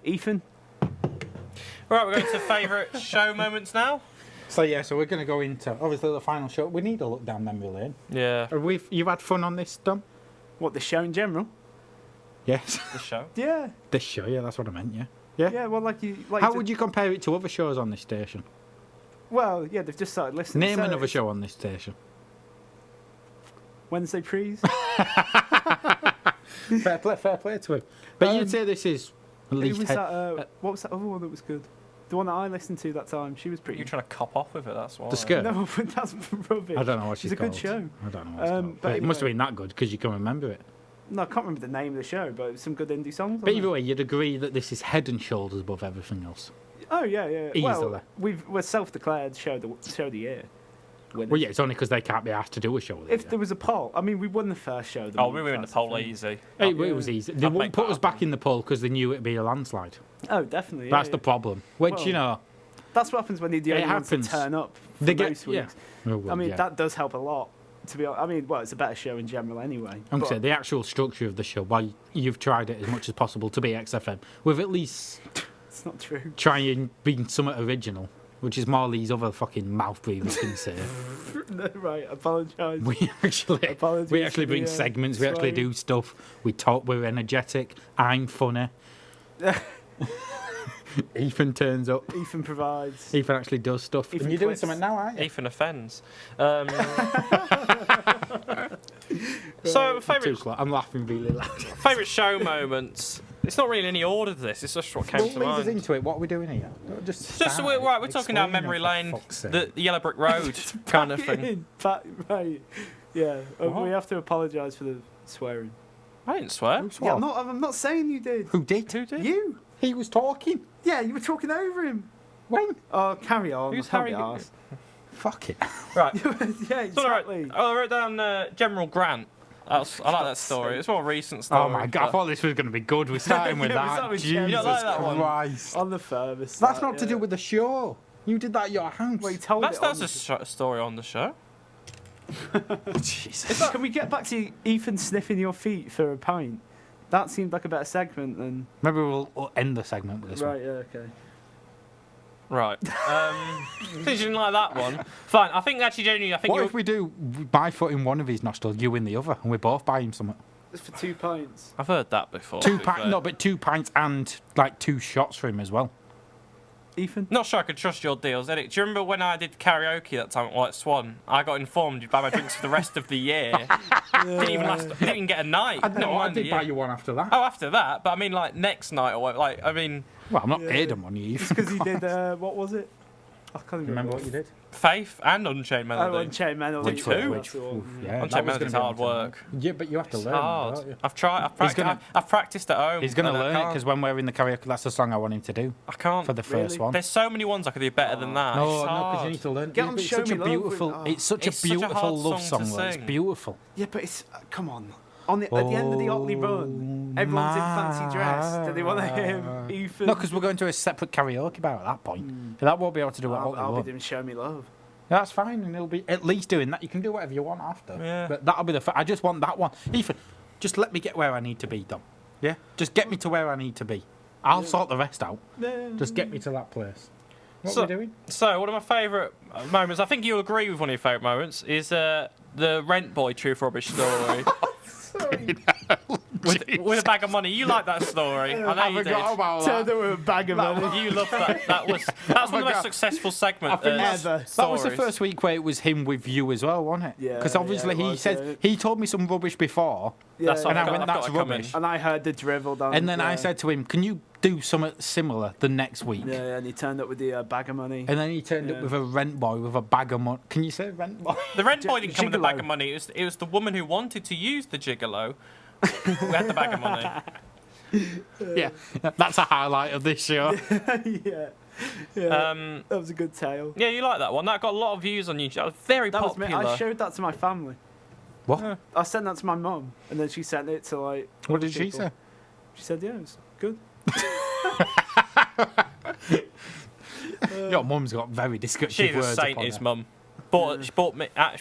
Ethan? Right, we're going to favourite show moments now. So we're going to go into obviously the final show. We need a look down memory lane. Yeah. You've had fun on this, Dom? What, the show in general? Yes. The show. Yeah. This show, yeah, that's what I meant. Yeah. Yeah. Well, How would you compare it to other shows on this station? Well, yeah, they've just started listening. Name So another it's show on this station. Wednesday Prees. Fair play to him. But you'd say this is at Who least was that? What was that other one that was good? The one that I listened to that time. She was pretty. You're trying to cop off with it, that's why. The skirt. No, but that's rubbish. I don't know what she's It's a called. good show. I don't know what it's called. but It must have anyway. been that good because you can remember it. No, I can't remember the name of the show, but it was some good indie songs. But on either there. way, you'd agree that this is head and shoulders above everything else. Oh yeah. Easily. Well, we're self-declared show of the year. Winners. Well, yeah, it's only because they can't be asked to do a show. If there was a poll, I mean, we won the first show. Of the Oh, month, we were in the that's poll thing. easy. It was easy. They I'd wouldn't make put that us back happen. in the poll because they knew it'd be a landslide. Oh, definitely. That's yeah, the problem. Which, Well, you know, That's what happens when you're the It only ones to happens. turn up for they get. most Yeah. weeks. Oh, well, I mean, yeah. that does help a lot. To be honest, I mean, well, it's a better show in general anyway. I'm but- saying the actual structure of the show, why you've tried it as much as possible to be XFM, with at least It's not true. trying being somewhat original, which is more these other fucking mouth breathers can say. No, right, apologise. We actually Apologies we actually for bring the, segments, we actually swearing. do stuff, we talk, we're energetic, I'm funny. Ethan turns up. Ethan provides. Ethan actually does stuff. Ethan And you're doing quits. something now, aren't you? Ethan offends. So, Too favourite close. I'm laughing really loud. favourite show moments. It's not really in any order to this. It's just what came Well, to lead us mind. into it. What are we doing here? Just start we're, it. right, we're talking down Explain memory it, for lane, fuck's sake. the Yellow Brick Road kind of thing. Right. Yeah. What? We have to apologise for the swearing. I didn't swear. Who Yeah, swore? I'm not saying you did. Who did? Who did? You. He was talking. Yeah, you were talking over him. When? Oh, carry on. Who's I can't be Harry? arsed. Fuck it. Right. Yeah, So I wrote, exactly. I wrote down General Grant. I like that story. It's more recent story. Oh my god, I but- thought this was going to be good. We're starting with Yeah, we that. start with Jesus Jen. You don't like that one? Christ. On the furthest. That's side, not to yeah. do with the show. You did that at your house. Well, you told That's it on a story on the show. Jesus. Can we get back to Ethan sniffing your feet for a pint? That seemed like a better segment than. Maybe we'll end the segment with this Right, yeah, okay. Right. Since you didn't like that one, fine. I think actually, genuinely, I think one. What you. if we do my foot in one of his nostrils, you in the other, and we both buy him something? Just for 2 pints. I've heard that before. to be fair. No, but 2 pints and like 2 shots for him as well. Ethan? Not sure I could trust your deals, Eric. Do you remember when I did karaoke that time at White Swan? I got informed you'd buy my drinks for the rest of the year. Didn't even last. Didn't even get a night. I Never mind the did buy year. you one after that. Oh, after that, but I mean, like next night or what? Like, I mean, Well, I'm not Yeah. paid him on you. Because he did, what was it? I can't even Remember what you did? Faith and Unchained Oh, Melody. Unchained Melody. Which two? That's the one. Yeah, Unchained that was Melody's gonna be hard work. Yeah, but you have to It's learn. hard. don't you? I've tried. He's gonna- I've practiced at home. He's going to and I learn it can't- because when we're in the karaoke, that's the song I want him to do I can't. for the first Really? one. There's so many ones I could do better than that. No, It's no, because hard. you need to learn. Get Yeah, on but it's Show such a Me Love beautiful. with- oh. It's such It's a such a beautiful hard love song to song. Though. It's sing. beautiful. Yeah, but it's. Come on. At the end of the Otley run, everyone's in fancy dress. Do they want to hear Ethan? No, because we're going to a separate karaoke bar at that point. That won't be able to do what I'll Otley be won't. doing Show Me Love. That's fine, and he'll be at least doing that. You can do whatever you want after. Yeah. But that'll be I just want that one. Ethan, just let me get where I need to be, Dom. Yeah? Just get me to where I need to be. I'll sort the rest out. Just get me to that place. What So- are we doing? So, one of my favourite moments, I think you'll agree with one of your favourite moments, is the Rent Boy Truth or Rubbish story. with a bag of money. You like that story. I know I you forgot did. about So that. there were a bag of money. You loved that. That's one of the most God. successful segments I think ever. That was the stories. first week where it was him with you as well, wasn't it? Yeah, Because obviously yeah, it he was, said yeah. he told me some rubbish before, That's Yeah, and I I've went, got "That's to come in. rubbish." And I heard the drivel down. And then I yeah. said to him, "Can you do something similar the next week?" Yeah, and he turned up with the bag of money. And then he turned Yeah. up with a rent boy with a bag of money. Can you say rent boy? The Rent Boy didn't come with a bag Gigolo. of money. It was the woman who wanted to use the gigolo who had the bag of money. Yeah, that's a highlight of this show. yeah. Yeah. Um, That was a good tale. yeah, you like that one. That got a lot of views on YouTube. That was very That was me. popular. I showed that to my family. What? I sent that to my mum, and then she sent it to like. What other did she people. say? She said, "Yeah, it's good." Your mum's got very descriptive She's a words saint, upon his her. mum. She bought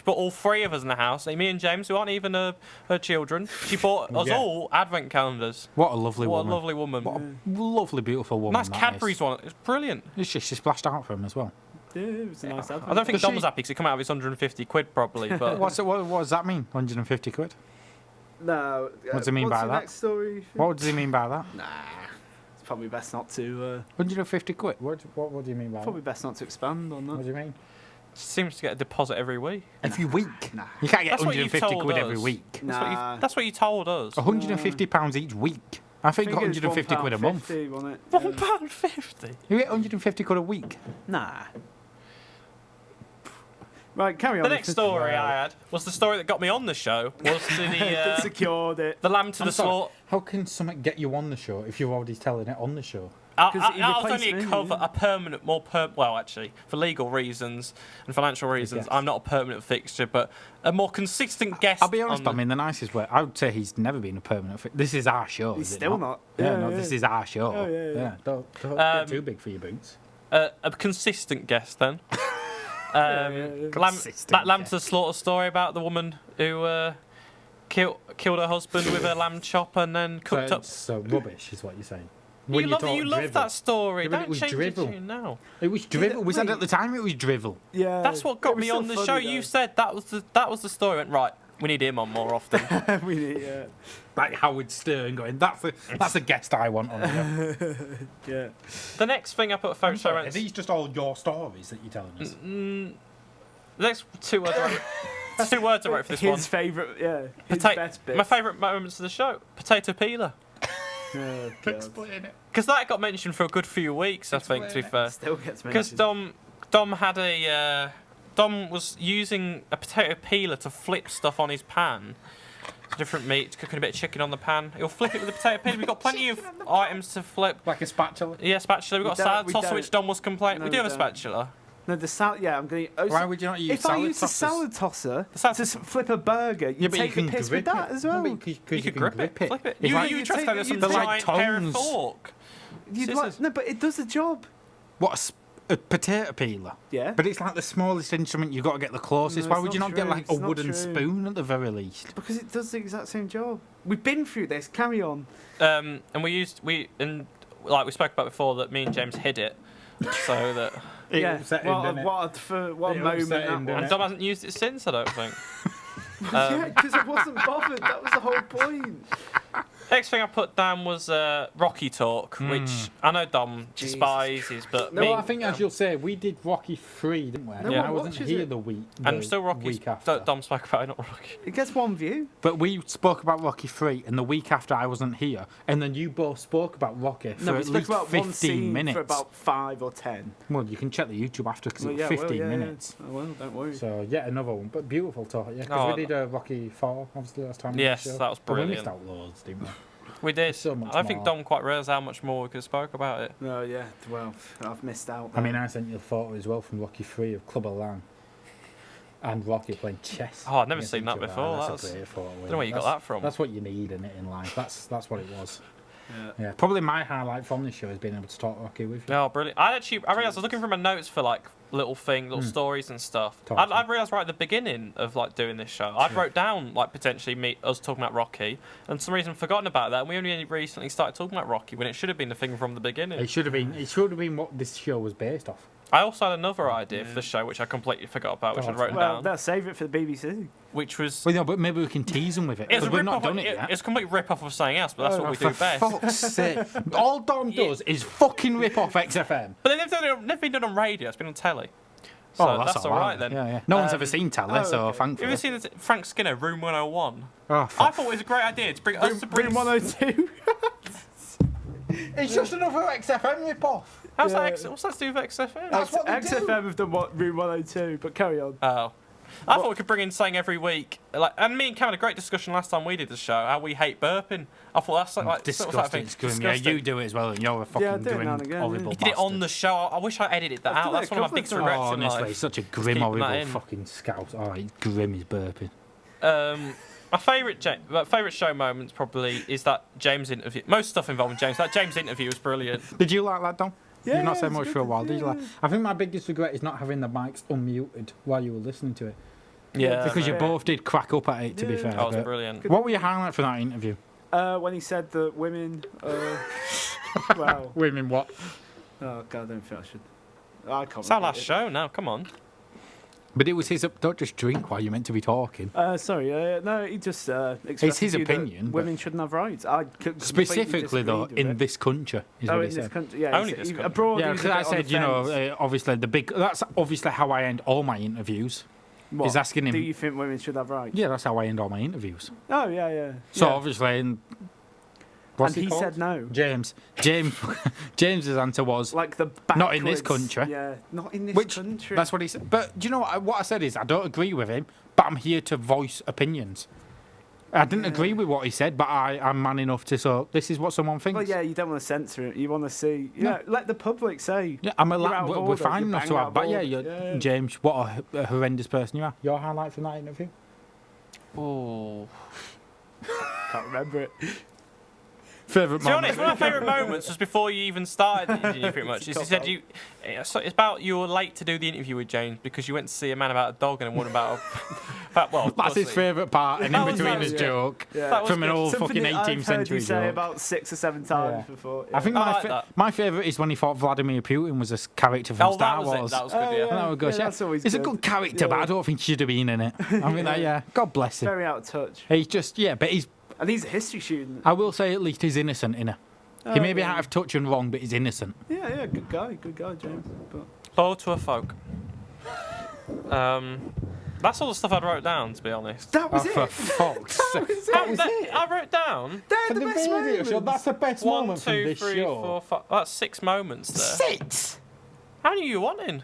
all three of us in the house. Me and James, who aren't even her children. She bought us Yeah. all advent calendars. What a lovely What woman. a lovely woman. What a lovely, beautiful woman. Nice that Cadbury's is. one. It's brilliant. She splashed out for him as well. Yeah, it was a nice I advent. don't think Does Dom she- was happy because it come out of his 150 quid probably. But What does that mean? 150 quid? No. What does he mean what's by the that? next story? What does he mean by that? Nah. It's probably best not to. 150 quid? What do you mean by Probably best not to expand on that? What that. do you mean? seems to get a deposit every week. Every week? Nah. You can't get That's what you 150 told quid every us. week. Nah. That's what you told us. £150 each week. I think it was 150 quid a month. £1.50, wasn't it? £1.50. You get 150 quid a week. Nah. Right, carry on. The next story I had was the story that got me on the show. Was That the secured it. the lamb to the slaughter. How can something get you on the show if you're already telling it on the show? 'Cause he That was replaced only a me, cover, yeah. a permanent, well, actually, for legal reasons and financial reasons, guest. I'm not a permanent fixture, but a more consistent guest. I'll be honest, on I mean the nicest way. I would say he's never been a permanent. This is our show. He's is it still not. Yeah, Yeah, no, yeah. this is our show. Oh, yeah. Don't Um, get too big for your boots. a consistent guest then. yeah. Consistent That lamb to guest. the slaughter story about the woman who killed her husband with a lamb chop and then cooked up. So rubbish is what you're saying. You love drivel. that story. Yeah, but it Don't was change drivel. it to you now. It was drivel. We said mate. at the time it was drivel. Yeah. That's what it got was me so on the funny, show. though. You said that was the story. Went right. We need him on more often. we need, yeah. Like Howard Stern going. That's a guest I want on here. Yeah. The next thing I put a photo show. Are these just all your stories that you're telling us? The next two words. Two words I wrote for this His one. favourite, yeah. His Pota- best bit. my favourite moments of the show. Potato peeler. Oh, God. Explain it. Because that got mentioned for a good few weeks, I think, to be fair. Still gets Because mentioned. Dom had a Dom was using a potato peeler to flip stuff on his pan. Different meats, cooking a bit of chicken on the pan. He'll flip it with a potato peeler. We've got plenty of items to flip. Like a spatula. Yeah, spatula. We've got We a salad don't- tosser, which Dom was complaining. No, we do we have a don't. spatula. No, the salad. Yeah, I'm going to. Why would you not use If I salad used a tossers? salad tosser salad- to flip a burger, you take the piss with that as well. Because You you could can grip grip it, flip it. It's You, like- you you tried to take tell it- us you some They're like giant pair of tongs. fork. You'd Scissors. like, no, but it does the job. What a potato peeler? Yeah. But it's like the smallest instrument. You've got to get the closest. No, Why it's would you not not get true, like a it's not wooden true. spoon at the very least? Because it does the exact same job. We've been through this. Carry on. And we like we spoke about before that me and James hid it, so that Yeah. upset him, What a, didn't it? what a It moment upset that him, didn't was. and Dom hasn't used it since. I don't think. Yeah, because I wasn't bothered. That was the whole point. Next thing I put down was Rocky talk, which I know Dom Jesus despises, but No, me I think as you'll say, we did Rocky 3, didn't we? No Yeah. one I wasn't watches here it. the week. and the still Rocky's week after. Dom spoke about it, not Rocky. It gets one view. But we spoke about Rocky 3, and the week after I wasn't here, and then you both spoke about Rocky for No, we at spoke least about one 15 scene minutes. for about 5 or 10. Well, you can check the YouTube after because Well, it was yeah, well, 15 yeah, minutes. Yeah. Oh, well, don't worry. So, yet another one, but beautiful talk, yeah. Because Oh, we did Rocky 4, obviously, last time. on the Yes, show. that was And we brilliant. missed out loads, didn't we? We did. So much I think more. Dom quite realised how much more we could have spoke about it. Oh, yeah. Well, I've missed out. I mean, I sent you the photo as well from Rocky 3 of Clubber Lang and Rocky playing chess. Oh, I'd never against seen each that other. before. That's That's- a great photo. don't know where you got that from. That's what you need in it in life. That's what it was. Yeah. Yeah, probably my highlight from this show is being able to talk Rocky with you. Oh, brilliant! I realised I was looking for my notes for like little stories and stuff. Talk I to me. realised right at the beginning of like doing this show, I wrote down like potentially us talking about Rocky, and for some reason forgotten about that. And we only recently started talking about Rocky when it should have been the thing from the beginning. It should have been what this show was based off. I also had another idea for the show which I completely forgot about, which Go I'd on. written Well, down, they'll save it for the BBC. which was. Well, no, but maybe we can tease them with it It's because a we've rip-off not done of- it yet. It's a complete rip-off of something else, but that's what we do For best. fuck's sake. All Dom does is fucking rip off XFM. But they've never been done on radio. It's been on telly. So that's all right then. Yeah, yeah. No one's Um, ever seen Tally, so okay. thankfully. Have you ever seen Frank Skinner, Room 101? Oh, I fuck. thought it was a great idea to bring us to bring Room 102. It's just another XFM rip-off. How's Yeah. what's that to do with XFM? That's what they do. XFM have done Room 102, but carry on. Oh. I thought we could bring in something every week. Like, and me and Cam had a great discussion last time we did the show, how we hate burping. I thought that's like Disgusting. It's grim. Yeah, you do it as well, and you're a fucking I do it grim, now and again, horrible You did it on the bastard. show. I wish I edited that I've out. done That's it one of a my biggest couple of regrets Oh, in honestly, life. it's such a grim, keeping that horrible in. fucking scout. Oh, it's grim as burping. My favourite show moments probably is that James interview. Most stuff involving James. That James interview was brilliant. Did you like that, Dom? You've not said it's much good for a to- while, did you? yeah. Like, I think my biggest regret is not having the mics unmuted while you were listening to it. Yeah, Because you mate. both did crack up at it, to be Yeah. fair. That was but- brilliant. What were your highlights for that interview? When he said that women. Wow. Women what? Oh God, I don't think I should. I can't. It's our repeat last it. show now. Come on. But it was his. Don't just drink while you're meant to be talking. Sorry, no, he just expressed It's his the view that opinion, but- Women shouldn't have rights. I completely Specifically, though, disagreed with in it. this country, is Oh, what in he this said. country, yeah. Only this country. Abroad, Yeah, he was because a I bit on the said, you know, fence. obviously the big. That's obviously how I end all my interviews. What? Is asking him. Do you think women should have rights? Yeah, that's how I end all my interviews. Oh, yeah, yeah. So yeah. obviously, and what's he called? said no. James's answer was Like the Not in this backwards- country. Yeah, not in this Which- country. that's what he said. But do you know what I said is I don't agree with him, but I'm here to voice opinions. I didn't Yeah. agree with what he said, but I'm man enough to. So this is what someone thinks. Well, yeah, you don't want to censor it. You want to see. No. Yeah, let the public say. Yeah, I'm You're out of we're order, fine you're enough bang to out have. of But yeah, order. you're, Yeah. James, what a horrendous person you are. Your highlight from that interview? Oh. Can't remember it. Favorite To be honest, moment. one of my favourite moments was before you even started the interview, pretty much. Is he said it's about you were late to do the interview with James because you went to see a man about a dog and one about well, That's his pussy. favourite part, and That in was between nice, his yeah. joke Yeah. That was from an good. old Something fucking that 18th I've heard century you say joke. about 6 or 7 times Yeah. before. I think I like that. my favourite is when he thought Vladimir Putin was a character from Oh, Star that was Wars. it. That was good. Oh, Yeah. yeah. And that was that's always He's a good. good character, but Yeah. I don't think he should have been in it. I mean, yeah, God bless him. Very out of touch. He's just, but he's. And he's a history student. I will say at least he's innocent in it. He Oh, may be yeah. out of touch and wrong, but he's innocent. Yeah, good guy, James. But Loyal to a folk. That's all the stuff I wrote down, to be honest. that was For it. fuck's That sake. was Oh, it. I wrote down They're For the the best radio moments. show, that's the best 1, moment from 2, this 3, show. 4, 5. That's 6 moments there. 6? How many are you wanting?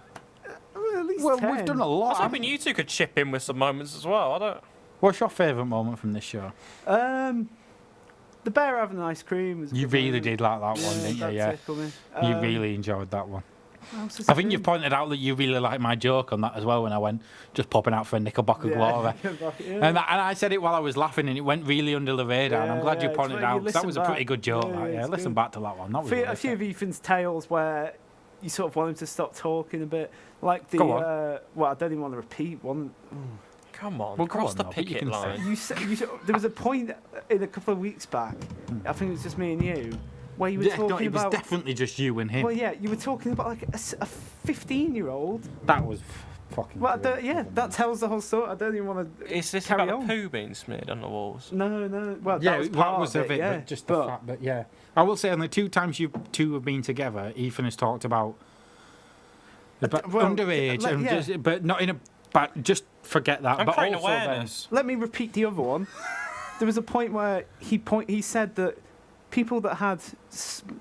Well, at least Well, 10. we've done a I was lot. hoping you two could chip in with some moments as well. I don't. What's your favourite moment from this show? The bear having ice cream was. a You good really moment. did like that one, didn't you? that Yeah. tickled me. You really enjoyed that one. what else was I think good? you've pointed out that you really liked my joke on that as well when I went just popping out for a Knickerbocker glory. Yeah. And I said it while I was laughing, and it went really under the radar. and I'm Yeah, glad yeah, you pointed it's it when out you 'cause that listen was a pretty back. good joke. Yeah, that, yeah, yeah, it's listen good. back to that one. That was a really few good. of Ethan's tales where you sort of want him to stop talking a bit, like the. Go on. Well, I don't even want to repeat one. Come on, Well, go cross on, the though, but you picket can say- line. There was a point in a couple of weeks back. I think it was just me and you, where you were Yeah, talking no, it was about. definitely just you and him. Well, yeah, you were talking about like a 15-year-old. That was fucking. Well, great. yeah, that tells the whole story. I don't even want to. Is this Carry about on. the poo being smeared on the walls? No. Well, Yeah, that was part of it, yeah. but just the fact that, yeah. I will say, on the 2 times you two have been together, Ethan has talked about well, underage, like, and yeah. but not in a. But just forget that. I'm but creating also then- awareness. Let me repeat the other one. There was a point where he said that people that had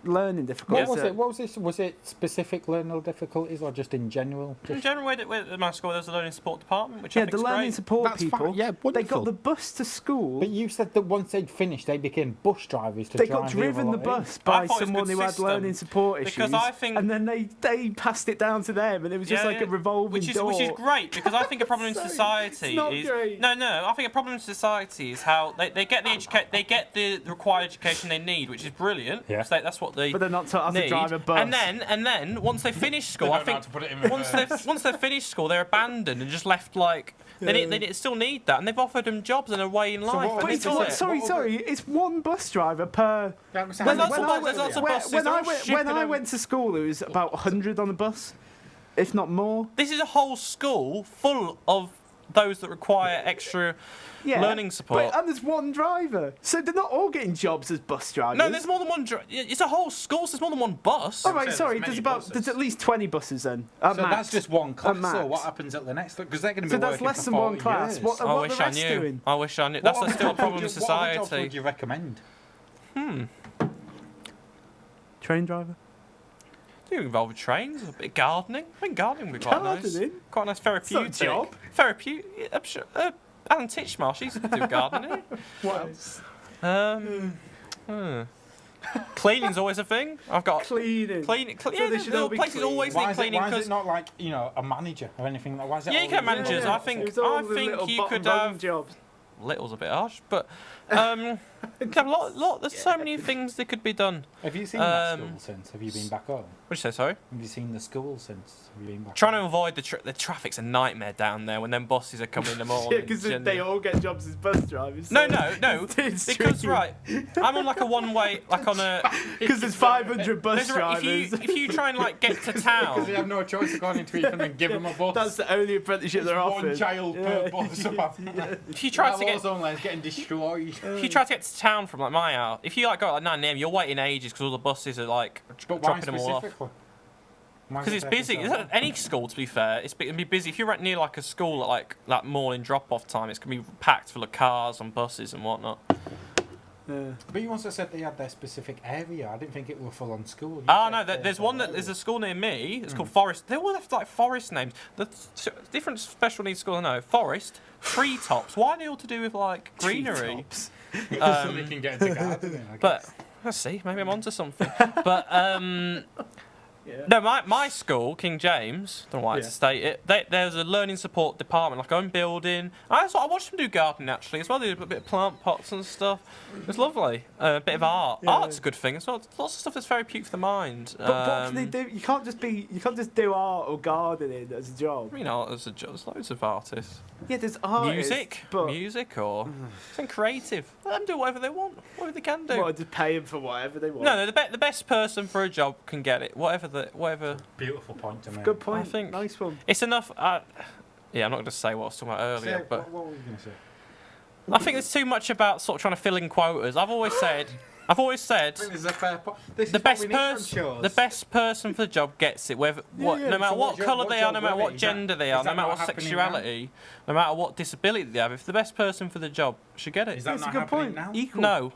learning difficulties. What was it? What was this? Was it specific learning difficulties or just in general? In Just, general, at my school, there's a learning support department, which Yeah, I the think's learning great. support That's people. fine, yeah, they wonderful. got the bus to school. but you said that once they'd finished, they became bus drivers to They try got and wheel driven a the lot in. bus by thought it was a someone good who had system, learning support issues. because I think- and then they passed it down to them, and it was just Yeah, like yeah. a revolving which is door. great, because I think a problem in Sorry, society it's not is great. no. I think a problem in society is how they get they get the required education they need, which is brilliant. Yeah. So that's what they But they're not taught how to need. drive a bus. And then once they finish school, I think put it in once they've finished school, they're abandoned and just left like they still need that, and they've offered them jobs and a way in life. what and was But it this it's is for? it. sorry, it's one bus driver per. There's lots of buses. When They're I all went shipping them. to school, it was about 100 on a bus, if not more. This is a whole school full of those that require extra Yeah, learning support. and there's one driver, so they're not all getting jobs as bus drivers. No, there's more than one. It's a whole school, so there's more than one bus. All right, There's sorry. many There's buses. at least 20 buses then. At So max. that's just one class. max. So what happens at the next? Because they're going to be So that's working less for than one 40 class. years. What I are wish the I rest knew. doing? I wish I knew. That's What still a other problem in jobs What other jobs society. would you recommend? Train driver. Do you involve with trains? A bit of gardening? I think gardening would be quite nice. Gardening? Quite a nice therapeutic. job. Therapeutic. Yeah, I'm sure. Alan Titchmarsh, she's do gardening. What else? Cleaning's always a thing. I've got Cleaning. cleaning. So Yeah, they should the all be places clean. always Why need is, it, cleaning why is because it not like a manager or anything like? Why is it Yeah, you all can these- managers. I It think was all the you little could bottom rung have jobs. little's a bit harsh, but There's there's so many things that could be done. Have you seen that Um, school since? Have you been back home? What'd you say, sorry? Have you seen the school since? Have you been back Trying home? to avoid the traffic's a nightmare down there when them buses are coming in the morning. Because they all get jobs as bus drivers. No, so no. it's Because tricky. right, I'm on like a one-way, like on a. Because there's 500 bus There's a, drivers. if you try and like get to Because town, they have no choice of going into Ethan and give them a bus. That's the only apprenticeship they're one offered. child per bus. if you try to get zone line's getting destroyed. if you try to get to town from like my house, if you like go at like 9 a.m, you're waiting ages because all the buses are like But why dropping them all off. specifically? Why Because is it's it busy. taking so long? Any school, to be fair, it's going to be busy. If you're near like a school at like that morning drop-off time, it's going to be packed full of cars and buses and whatnot. But you also said they had their specific area. I didn't think it were full on school. You Oh said no, their there's full one that area. there's a school near me. It's called Forest. They all have like forest names. The different special needs schools I know. Forest, treetops. Why are they all to do with like greenery? Treetops. so they can get into gardening. I But guess. let's see, maybe I'm onto something. But Yeah. no, my school, King James, don't know why I had to Yeah. state it. There's a learning support department, like own building. I watched them do gardening actually as well. They did a bit of plant pots and stuff. It was lovely. A bit of art. Yeah. Art's a good thing as well. Lots of stuff that's very cute for the mind. But what can they do? You can't just do art or gardening as a job. You know, there's loads of artists. Yeah, there's artists. Music or something creative. Let them do whatever they want, whatever they can do. What, just pay them for whatever they want. No, the best person for a job can get it. Whatever. Beautiful point to make. Good point. I think- Nice one. It's enough. Yeah, I'm not going to say what I was talking about earlier, Say, but what were you going to say? I think there's too much about sort of trying to fill in quotas. I've always said. I think this is a fair point. This The is best what we need from person, shows. the best person for the job gets it. Whether no matter so what what's your- colour what's they your are, no matter worry? what Is that- gender they is are, no that matter not what happening sexuality, no matter what disability they have, if the best person for the job should get it. Is that That's a not good happening point. now? Equal. No,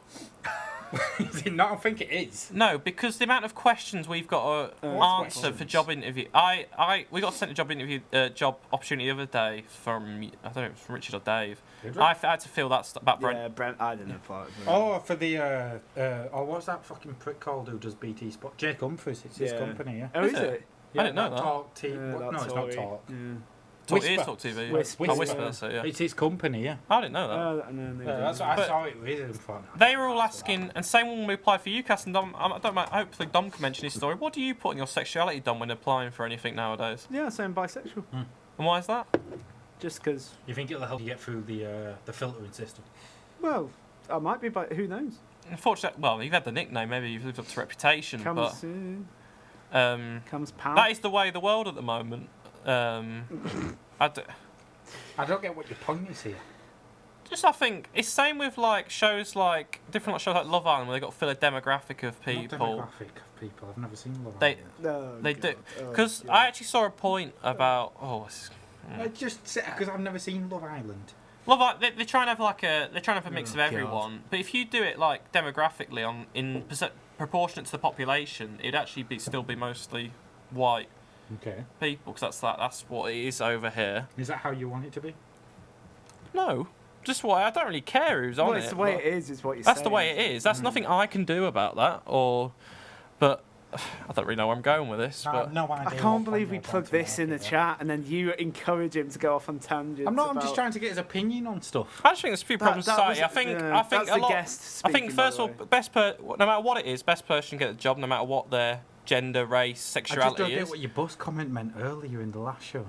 Is it not? I think it is. no, because the amount of questions we've got to What's answer for questions? job interview. We got sent a job interview, job opportunity the other day from I don't know, from Richard or Dave. Did we? I had to fill that back for Yeah, Brent. I didn't apply. Oh, for the what's that fucking prick called who does BT Sport? Jake Humphries. It's his Yeah. company, yeah. Oh, Is is it? it? I didn't know that. Talk T- Yeah, no, that's it's not Tory. Talk. Yeah. Talk Whisper. Talk TV. Whisper. Oh, Whisper, that's it, yeah. It's his company, yeah. I didn't know that. No, Yeah, that's what I But- saw it with him for. They were all asking, and same when we applied for UCAS, and Dom, I don't know, hopefully Dom can mention his story. What do you put in your sexuality, Dom, when applying for anything nowadays? Yeah, so I'm bisexual. And why is that? Just because, You think it'll help you get through the filtering system? well, I might be who knows? Unfortunately, well, you've had the nickname, maybe you've lived up to reputation, Comes, but comes power. that is the way of the world at the moment. I don't get what your point is here. I think it's same with like shows like different like shows like Love Island where they got to fill a demographic of Not people. demographic of people. I've never seen Love They- Island. No, They God. do Oh, because God. I actually saw a point about Just because I've never seen Love Island. Love Island, they try and have like they're trying to have a mix Oh, of God. everyone, but if you do it like demographically proportionate to the population, it'd actually still be mostly white Okay. people because that's what it is over here. Is that how you want it to be? No, just why I don't really care who's on Well, it. it's the way but it is what you're That's saying. the way it is. That's nothing I can do about that. But I don't really know where I'm going with this. I But have no idea. I what can't believe point we you're plugged trying to this in the make here. chat and then you encourage him to go off on tangents. I'm not. I'm just about- trying to get his opinion on stuff. I just think there's a few problems in that was- society. I think yeah, I think that's a the lot. guest I think speaking, first by of the all, no matter what it is, best person get the job, no matter what their gender, race, I just sexuality don't get is. what your bus comment meant earlier in the last show.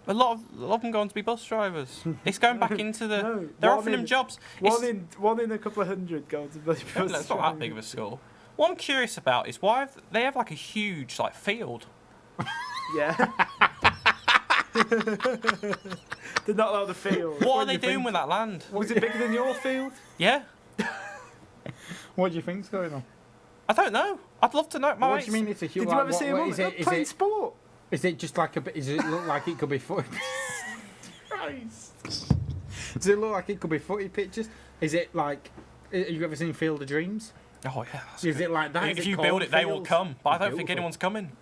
A lot of them go on to be bus drivers. It's going back into the. No, They're one offering them in- jobs. One in a couple of hundred going to bloody bus It's not that big of a school. What I'm curious about is why they have like a huge like field. Yeah. They're not allowed to field. What are do they you doing think? with that land? Was it bigger than your field? Yeah, What do you think's going on? I don't know. I'd love to know. My What mates- do you mean it's a huge? Did you ever see him on is it? Is playing it? sport? Is it just like a bit? Does it look like it could be footy? Does it look like it could be footy pitches? Is it like? Have you ever seen Field of Dreams? Oh yeah. Is it like that? Is If it you build it, they will cornfields? come. But I don't think Beautiful. anyone's coming.